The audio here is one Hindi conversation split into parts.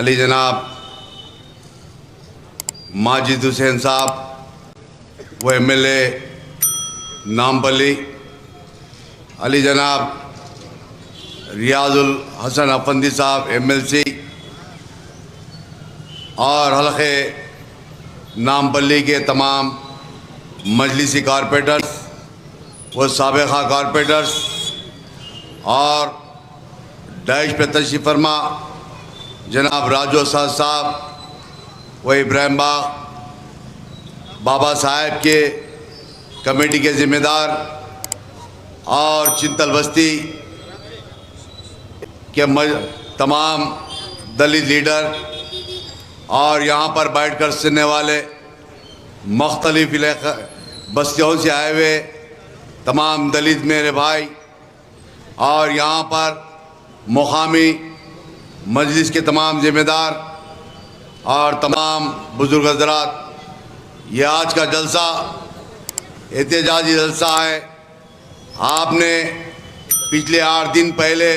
अली जनाब माजिद हुसैन साहब वो MLA नामपल्ली, अली जनाब रियाजुल हसन अफंदी साहब MLC और हल्के नामपल्ली के तमाम मजलिसी कारपोरेटर्स व साबिक़ा कारपोरेटर्स और डाइश पे तशरीफ़ फरमा जनाब राजू साहब व इब्राहिम बाबा साहेब के कमेटी के ज़िम्मेदार और चिंतल बस्ती के तमाम दलित लीडर और यहाँ पर बैठकर सुनने वाले मुख्तलिफ बस्तियों से आए हुए तमाम दलित मेरे भाई और यहाँ पर मुकामी मजलिस के तमाम ज़िम्मेदार और तमाम बुज़ुर्ग हज़रात, ये आज का जलसा एहतजाजी जलसा है। आपने पिछले 8 दिन पहले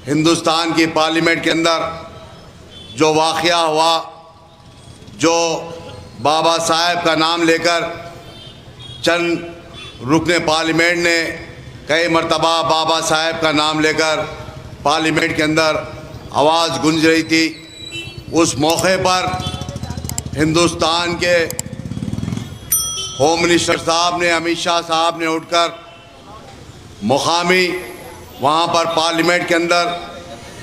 हिंदुस्तान की पार्लियामेंट के अंदर जो वाक़या हुआ, जो बाबा साहेब का नाम लेकर चंद रुकने पार्लियामेंट ने कई मरतबा बाबा साहेब का नाम लेकर पार्लियामेंट के अंदर आवाज़ गूंज रही थी। उस मौके पर हिंदुस्तान के होम मिनिस्टर साहब ने, अमित शाह साहब ने उठकर मुकामी वहाँ पर पार्लियामेंट के अंदर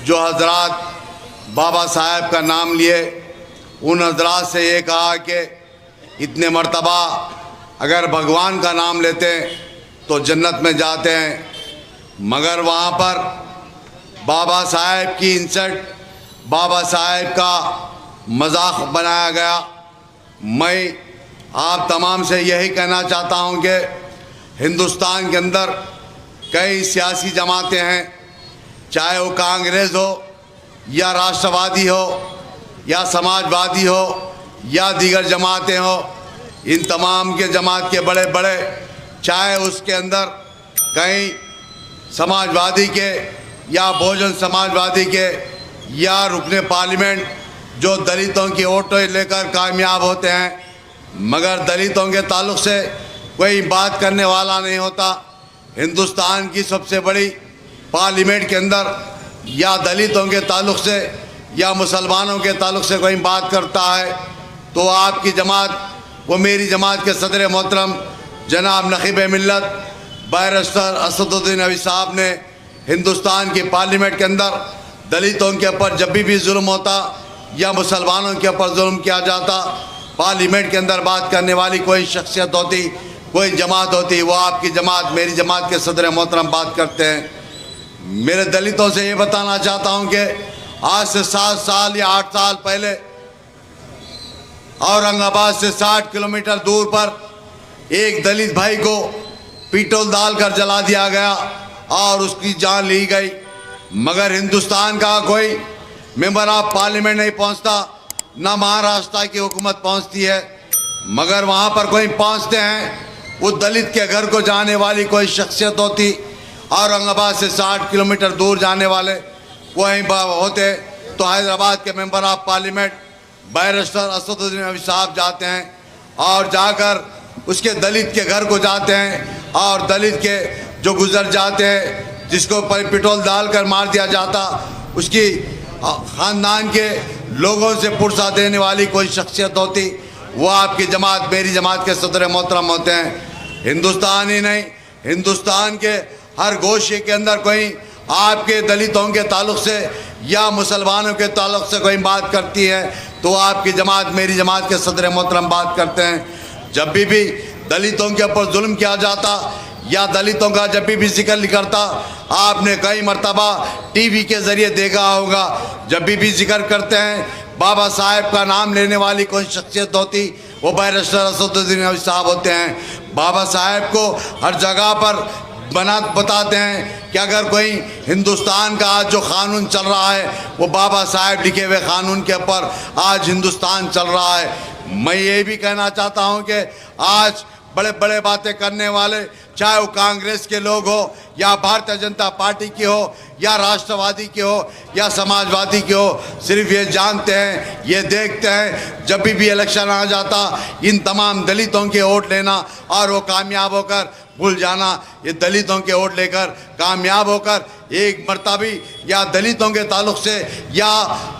जो हजरात बाबा साहेब का नाम लिए, उन हजरात से ये कहा कि इतने मरतबा अगर भगवान का नाम लेते हैं तो जन्नत में जाते हैं, मगर वहाँ पर बाबा साहेब की इंसल्ट, बाबा साहेब का मजाक बनाया गया। मैं आप तमाम से यही कहना चाहता हूँ कि हिंदुस्तान के अंदर कई सियासी जमातें हैं, चाहे वो कांग्रेस हो या राष्ट्रवादी हो या समाजवादी हो या दीगर जमातें हो, इन तमाम के जमात के बड़े बड़े, चाहे उसके अंदर कहीं समाजवादी के या बहुजन समाजवादी के या रुकने पार्लियामेंट जो दलितों की वोटें लेकर कामयाब होते हैं, मगर दलितों के ताल्लुक़ से कोई बात करने वाला नहीं होता। हिंदुस्तान की सबसे बड़ी पार्लियामेंट के अंदर या दलितों के ताल्लुक़ से या मुसलमानों के ताल्लुक़ से कोई बात करता है तो आपकी जमात वो मेरी जमात के सदर मोहतरम जनाब नक़ीब मिल्लत बैरिस्टर असदुद्दीन अवी साहब ने हिंदुस्तान की पार्लियामेंट के अंदर दलितों के ऊपर जब भी जुल्म होता या मुसलमानों के ऊपर जुल्म किया जाता, पार्लियामेंट के अंदर बात करने वाली कोई शख्सियत होती, कोई जमात होती, वो आपकी जमात मेरी जमात के सदर मोहतरम बात करते हैं। मेरे दलितों से ये बताना चाहता हूँ कि आज से 7 साल या 8 साल पहले औरंगाबाद से 60 किलोमीटर दूर पर एक दलित भाई को पेट्रोल डालकर जला दिया गया और उसकी जान ली गई, मगर हिंदुस्तान का कोई मेंबर ऑफ पार्लियामेंट नहीं पहुंचता, ना महाराष्ट्र की हुकूमत पहुंचती है, मगर वहां पर कोई पहुंचते हैं, उस दलित के घर को जाने वाली कोई शख्सियत होती, औरंगाबाद से 60 किलोमीटर दूर जाने वाले कोई होते तो हैदराबाद के member of parliament barrister Asaduddin अवी साहब जाते हैं और जाकर उसके दलित के घर को जाते हैं और दलित के जो गुजर जाते हैं, जिसको पेट्रोल डालकर मार दिया जाता, उसकी ख़ानदान के लोगों से पुरसा देने वाली कोई शख्सियत होती, वो आपकी जमात मेरी जमात के सदर मोहतरम होते हैं। हिंदुस्तान ही नहीं, हिंदुस्तान के हर गोशे के अंदर कोई आपके दलितों के ताल्लुक़ से या मुसलमानों के ताल्लुक़ से कोई बात करती है तो आपकी जमात मेरी जमात के सदर मोहतरम बात करते हैं। जब भी दलितों के ऊपर जुल्म किया जाता या दलितों का जब भी जिक्र निकलता, आपने कई मरतबा टीवी के ज़रिए देखा होगा, जब भी जिक्र करते हैं बाबा साहेब का नाम लेने वाली कोई शख्सियत होती, वो बैरिस्टर असदुद्दीन अवी साहब होते हैं। बाबा साहेब को हर जगह पर बताते हैं कि अगर कोई हिंदुस्तान का आज जो कानून चल रहा है वो बाबा साहेब लिखे हुए कानून के ऊपर आज हिंदुस्तान चल रहा है। मैं ये भी कहना चाहता हूँ कि आज बड़े बड़े बातें करने वाले चाहे वो कांग्रेस के लोग हो या भारतीय जनता पार्टी की हो या राष्ट्रवादी की हो या समाजवादी की हो, सिर्फ ये जानते हैं, ये देखते हैं जब भी इलेक्शन आ जाता इन तमाम दलितों के वोट लेना और वो कामयाब होकर भूल जाना। ये दलितों के वोट लेकर कामयाब होकर एक मर्तबा भी या दलितों के ताल्लुक से या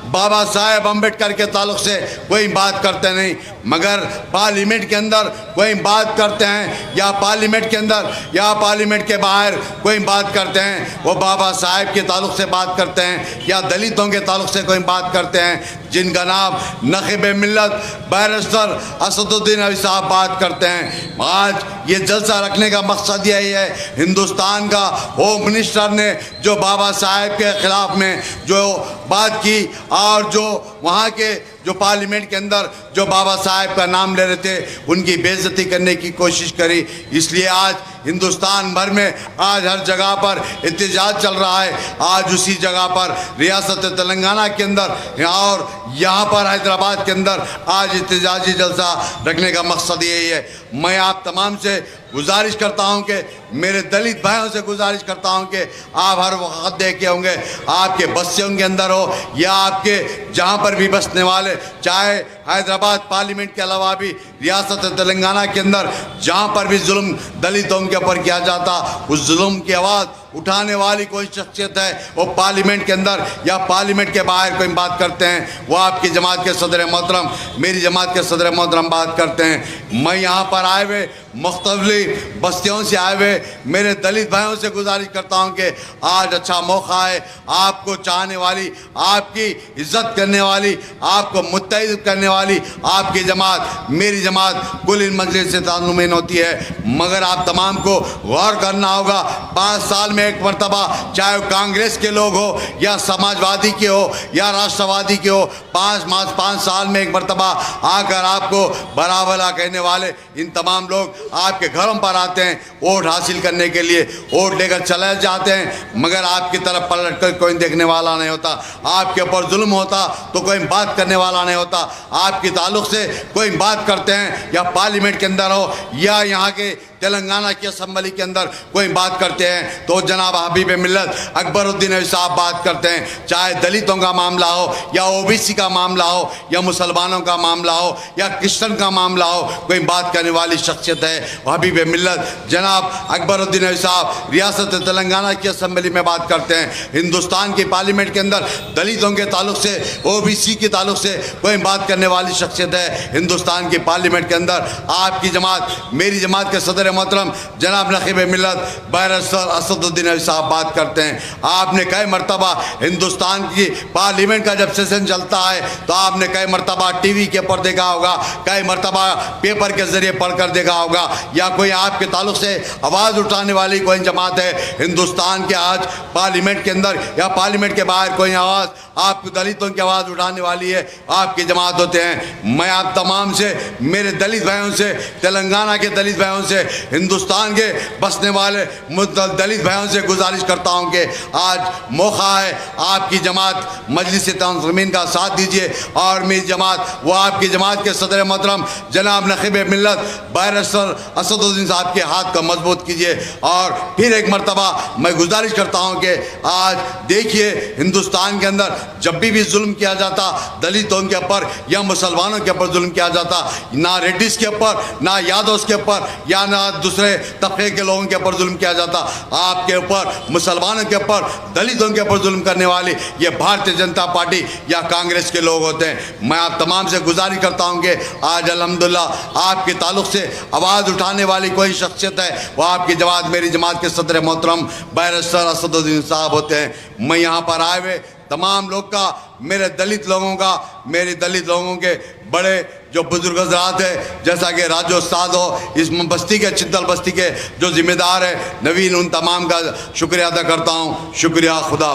बाबा साहेब अम्बेडकर के ताल्लुक से कोई बात करते नहीं, मगर पार्लियामेंट के अंदर कोई बात करते हैं या पार्लियामेंट के अंदर या पार्लियामेंट के बाहर कोई बात करते हैं, वो बाबा साहेब के ताल्लुक से बात करते हैं या दलितों के ताल्लुक से कोई बात करते हैं, जिनका नाम नखीब मिल्लत बैरिस्टर असदुद्दीन अवी साहब बात करते हैं। आज ये जलसा रखने का मकसद यही है, हिंदुस्तान का होम मिनिस्टर ने जो बाबा साहेब के ख़िलाफ़ में जो बात की और जो वहाँ के जो पार्लियामेंट के अंदर जो बाबा साहेब का नाम ले रहे थे उनकी बेइज्जती करने की कोशिश करी। इसलिए आज हिंदुस्तान भर में आज हर जगह पर एहतजाज चल रहा है। आज उसी जगह पर रियासत तेलंगाना के अंदर और यहाँ पर हैदराबाद के अंदर आज एहतजाजी जलसा रखने का मकसद यही है। मैं आप तमाम से गुजारिश करता हूं कि मेरे दलित भाइयों से गुजारिश करता हूं कि आप हर वक्त देखे होंगे आपके बस्तियों के अंदर हो या आपके जहां पर भी बसने वाले, चाहे हैदराबाद पार्लियामेंट के अलावा भी रियासत तेलंगाना के अंदर जहां पर भी जुल्म दलितों के ऊपर किया जाता, उस जुल्म की आवाज़ उठाने वाली कोई शख्सियत है वो पार्लियामेंट के अंदर या पार्लियामेंट के बाहर कोई बात करते हैं, वो आपकी जमात के सदर मोहतरम, मेरी जमात के सदर मोहतरम बात करते हैं। मैं यहाँ पर आए हुए मुख्तलिफ बस्तियों से आए हुए मेरे दलित भाइयों से गुजारिश करता हूँ कि आज अच्छा मौका है, आपको चाहने वाली, आपकी इज्जत करने वाली, आपको मुत्तहिद करने वाली आपकी जमात, मेरी जमात कुल इन मजलिस से ताल्लुमीन होती है, मगर आप तमाम को गौर करना होगा। 5 साल में एक मरतबा, चाहे वो कांग्रेस के लोग हो या समाजवादी के हो या राष्ट्रवादी के हो, 5 साल में एक मरतबा आकर आपको बराबरा कहने वाले इन तमाम लोग आपके घरों पर आते हैं वोट हासिल करने के लिए, वोट लेकर चले जाते हैं, मगर आपकी तरफ पलट कर कोई देखने वाला नहीं होता। आपके ऊपर जुल्म होता तो कोई बात करने वाला नहीं होता। आपके ताल्लुक से कोई बात करते हैं या पार्लियामेंट के अंदर हो या यहाँ के तेलंगाना की असम्बली के अंदर कोई बात करते हैं तो जनाब हबीब मिल्लत अकबरुद्दीन अवी साहब बात करते हैं। चाहे दलितों का मामला हो या ओबीसी का मामला हो या मुसलमानों का मामला हो या क्रिश्चन का मामला हो, कोई बात करने वाली शख्सियत है हबीब मिल्लत जनाब अकबरुद्दीन अवी साहब रियासत तेलंगाना की असम्बली में बात करते हैं। हिंदुस्तान की पार्लियामेंट के अंदर दलितों के ताल्लुक से, ओबीसी के ताल्लुक से कोई बात करने वाली शख्सियत है। हिंदुस्तान की पार्लियामेंट के अंदर आपकी जमात, मेरी जमात के सदर मोहतरम जनाब नखीब मिल्लत बैरिस्टर असदुद्दीन अवी साहब बात करते हैं। आपने कई मरतबा हिंदुस्तान की पार्लियामेंट का जब सेशन चलता है तो आपने कई मरतबा टीवी के ऊपर देखा होगा, कई मरतबा पेपर के जरिए पढ़कर देखा होगा, या कोई आपके ताल्लुक से आवाज़ उठाने वाली कोई जमात है हिंदुस्तान के आज पार्लियामेंट के अंदर या पार्लियामेंट के बाहर कोई आवाज़ आप दलितों की आवाज़ उठाने वाली है, आपकी जमात होते हैं। मैं आप तमाम से, मेरे दलित भाइयों से, तेलंगाना के दलित भाइयों से, हिंदुस्तान के बसने वाले दलित भाइयों से गुजारिश करता हूं कि आज मौका है, आपकी जमात मजलिस तंज़ीमीन का साथ दीजिए और मेरी जमात, वो आपकी जमात के सदर मोहतरम जनाब नखीब मिल्लत बैरिस्टर असदुद्दीन साहब के हाथ को मजबूत कीजिए। और फिर एक मरतबा मैं गुजारिश करता हूं कि आज देखिए हिंदुस्तान के अंदर जब भी जुल्म किया जाता दलितों के ऊपर या मुसलमानों के ऊपर जुल्म किया जाता, ना रेड्डीज के ऊपर, ना यादव्स के ऊपर या ना दूसरे तबके के लोगों के ऊपर जुल्म किया जाता, आपके ऊपर, मुसलमानों के ऊपर, दलितों के ऊपर जुल्म करने वाली ये भारतीय जनता पार्टी या कांग्रेस के लोग होते हैं। मैं आप तमाम से गुजारिश करता हूं कि आज अल्हम्दुलिल्लाह आपके ताल्लुक से आवाज़ उठाने वाली कोई शख्सियत है, वो आपकी जमात, मेरी जमात के सदर मोहतरम बैरिस्टर असदुद्दीन साहब होते हैं। मैं यहाँ पर आए हुए तमाम लोग का, मेरे दलित लोगों का, मेरे दलित लोगों के बड़े जो बुजुर्ग हजरात है, जैसा कि राजू उस्ताद हो, इस बस्ती के, चिंतल बस्ती के जो जिम्मेदार है नवीन, उन तमाम का शुक्रिया अदा करता हूँ। शुक्रिया, खुदा।